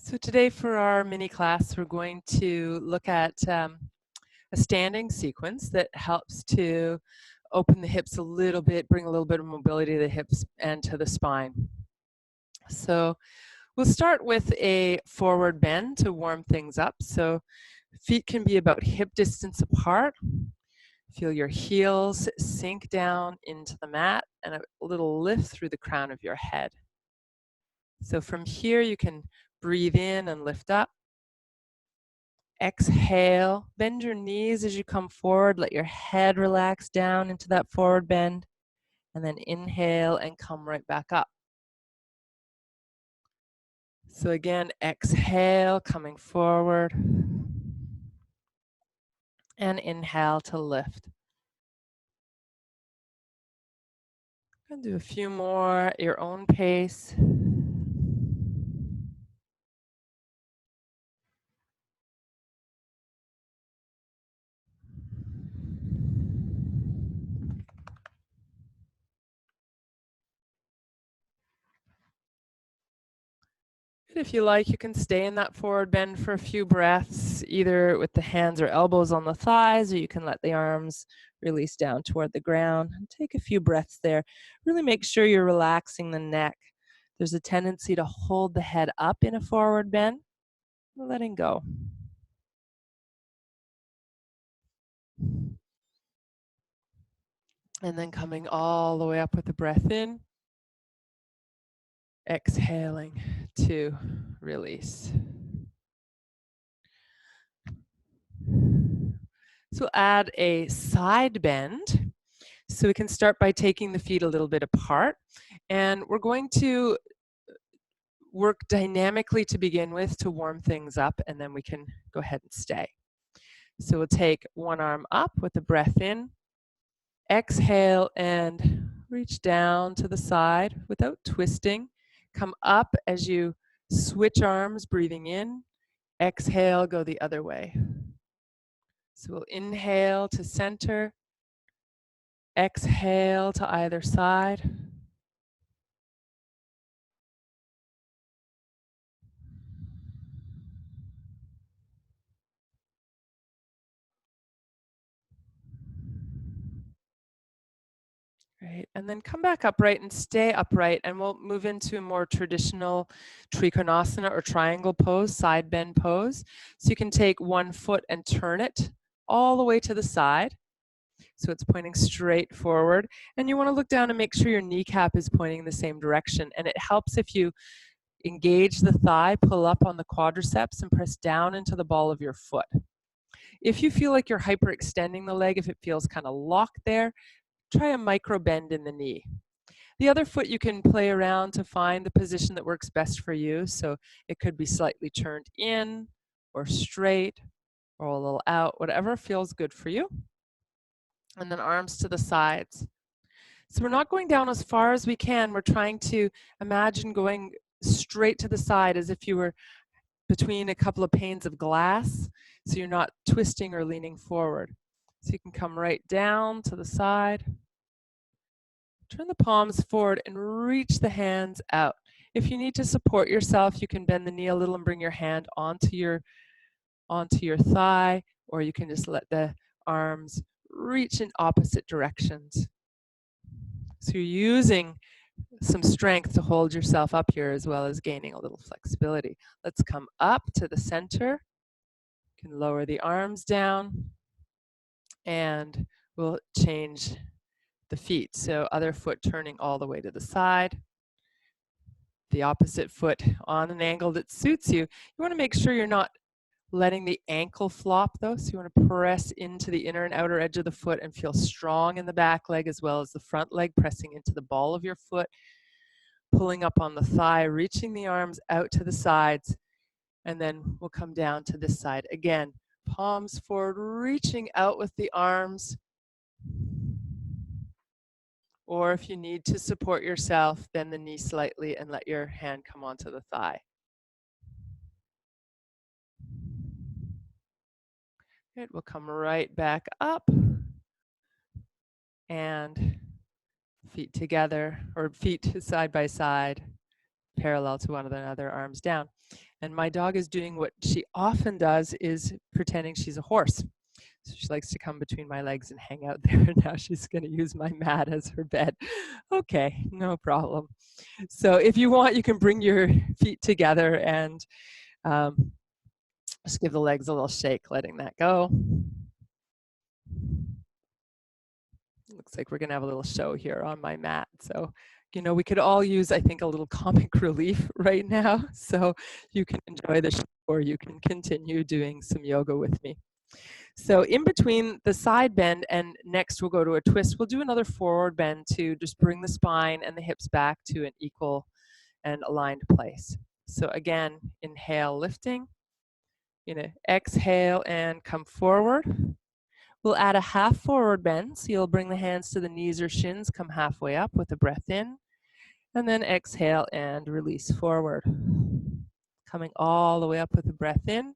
So today for our mini class, we're going to look at a standing sequence that helps to open the hips a little bit, bring a little bit of mobility to the hips and to the spine. So we'll start with a forward bend to warm things up. So feet can be about hip distance apart. Feel your heels sink down into the mat and a little lift through the crown of your head. So from here, you can breathe in and lift up. Exhale, bend your knees as you come forward. Let your head relax down into that forward bend. And then inhale and come right back up. So again, exhale, coming forward. And inhale to lift. And do a few more at your own pace. If you like, you can stay in that forward bend for a few breaths, either with the hands or elbows on the thighs, or you can let the arms release down toward the ground. And take a few breaths there. Really make sure you're relaxing the neck. There's a tendency to hold the head up in a forward bend, letting go. And then coming all the way up with the breath in. Exhaling to release. So we'll add a side bend. So we can start by taking the feet a little bit apart. And we're going to work dynamically to begin with to warm things up, and then we can go ahead and stay. So we'll take one arm up with the breath in. Exhale and reach down to the side without twisting. Come up as you switch arms, breathing in. Exhale, go the other way. So we'll inhale to center. Exhale to either side. Right, and then come back upright and stay upright, and we'll move into a more traditional Trikonasana or triangle pose, side bend pose. So you can take one foot and turn it all the way to the side. So it's pointing straight forward. And you want to look down and make sure your kneecap is pointing in the same direction. And it helps if you engage the thigh, pull up on the quadriceps, and press down into the ball of your foot. If you feel like you're hyperextending the leg, if it feels kind of locked there, try a micro bend in the knee. The other foot you can play around to find the position that works best for you. So it could be slightly turned in or straight or a little out, whatever feels good for you. And then arms to the sides. So we're not going down as far as we can. We're trying to imagine going straight to the side as if you were between a couple of panes of glass. So you're not twisting or leaning forward. So you can come right down to the side. Turn the palms forward and reach the hands out. If you need to support yourself, you can bend the knee a little and bring your hand onto your thigh, or you can just let the arms reach in opposite directions. So you're using some strength to hold yourself up here as well as gaining a little flexibility. Let's come up to the center. You can lower the arms down, and we'll change the feet. So other foot turning all the way to the side. The opposite foot on an angle that suits you. You want to make sure you're not letting the ankle flop though. So you want to press into the inner and outer edge of the foot and feel strong in the back leg as well as the front leg, pressing into the ball of your foot, pulling up on the thigh, reaching the arms out to the sides, and then we'll come down to this side. Again, palms forward, reaching out with the arms. Or if you need to support yourself, bend the knee slightly and let your hand come onto the thigh. Good, we'll come right back up. And feet together, or feet side by side, parallel to one another, arms down. And my dog is doing what she often does, is pretending she's a horse. So she likes to come between my legs and hang out there. Now she's going to use my mat as her bed. Okay, no problem. So if you want, you can bring your feet together and just give the legs a little shake, letting that go. Looks like we're going to have a little show here on my mat. So, you know, we could all use, I think, a little comic relief right now. So you can enjoy the show or you can continue doing some yoga with me. So in between the side bend and next we'll go to a twist, we'll do another forward bend to just bring the spine and the hips back to an equal and aligned place. So again, inhale, lifting. You know, exhale and come forward. We'll add a half forward bend. So you'll bring the hands to the knees or shins, come halfway up with a breath in, and then exhale and release forward. Coming all the way up with a breath in.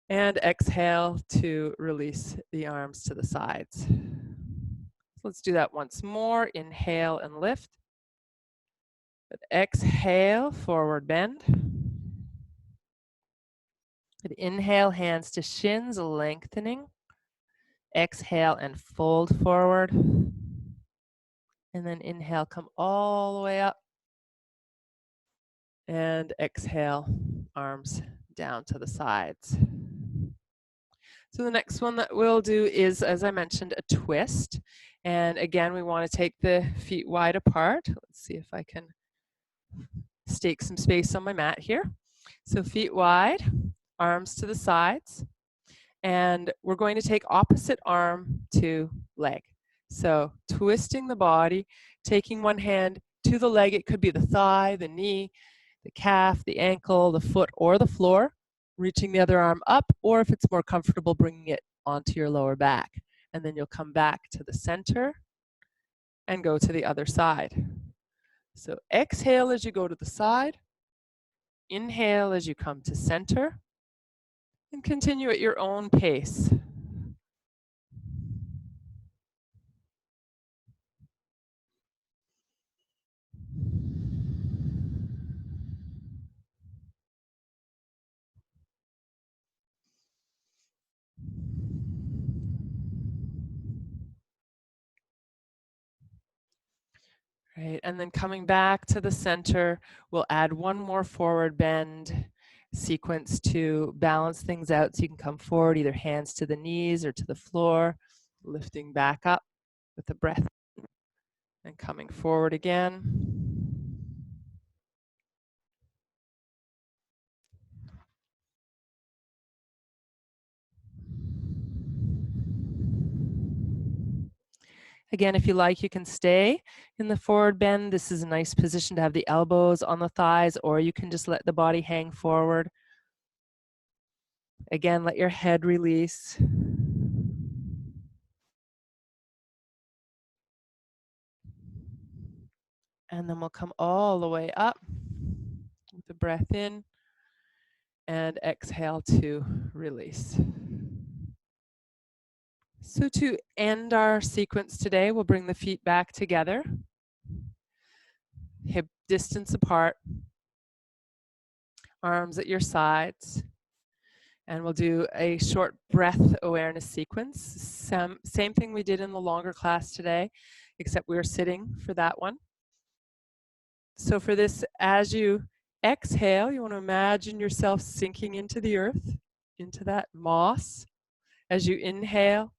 And exhale to release the arms to the sides. Let's do that once more. Inhale and lift. Exhale, forward bend. Inhale, hands to shins, lengthening. Exhale and fold forward. And then inhale, come all the way up. And exhale, arms down to the sides. So the next one that we'll do is, as I mentioned, a twist. And again, we want to take the feet wide apart. Let's see if I can stake some space on my mat here. So feet wide, arms to the sides. And we're going to take opposite arm to leg. So twisting the body, taking one hand to the leg. It could be the thigh, the knee, the calf, the ankle, the foot, or the floor. Reaching the other arm up, or if it's more comfortable, bringing it onto your lower back. And then you'll come back to the center and go to the other side. So exhale as you go to the side. Inhale as you come to center. And continue at your own pace. Right, and then coming back to the center, we'll add one more forward bend sequence to balance things out. So you can come forward, either hands to the knees or to the floor, lifting back up with the breath and coming forward again. Again, if you like, you can stay in the forward bend. This is a nice position to have the elbows on the thighs, or you can just let the body hang forward. Again, let your head release. And then we'll come all the way up with the breath in and exhale to release. So to end our sequence today, we'll bring the feet back together, hip distance apart, arms at your sides, and we'll do a short breath awareness sequence. Same thing we did in the longer class today, except we were sitting for that one. So for this, as you exhale, you want to imagine yourself sinking into the earth, into that moss. As you inhale,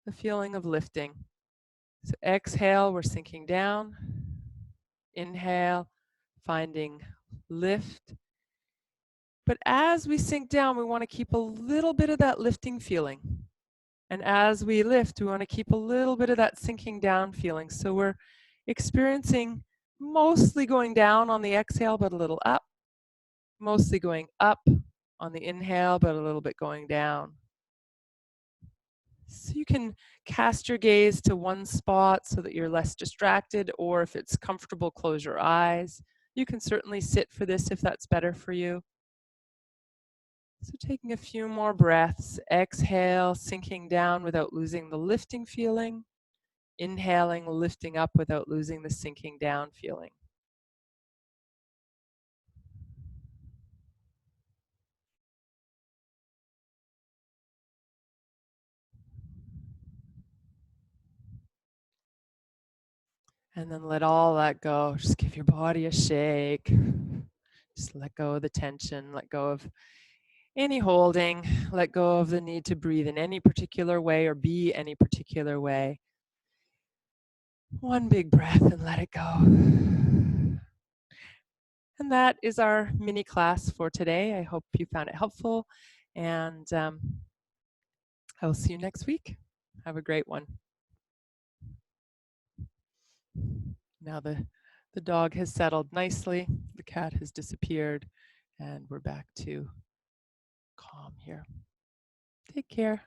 the feeling of lifting. So exhale, we're sinking down. Inhale, finding lift. But as we sink down, we want to keep a little bit of that lifting feeling. And as we lift, we want to keep a little bit of that sinking down feeling. So we're experiencing mostly going down on the exhale, but a little up. Mostly going up on the inhale, but a little bit going down. So you can cast your gaze to one spot so that you're less distracted, or if it's comfortable, close your eyes. You can certainly sit for this if that's better for you. So taking a few more breaths, exhale, sinking down without losing the lifting feeling. Inhaling, lifting up without losing the sinking down feeling. And then let all that go. Just give your body a shake. Just let go of the tension, let go of any holding, let go of the need to breathe in any particular way or be any particular way. One big breath and let it go. And that is our mini class for today. I hope you found it helpful, and I will see you next week. Have a great one. Now the dog has settled nicely, the cat has disappeared, and we're back to calm here. Take care.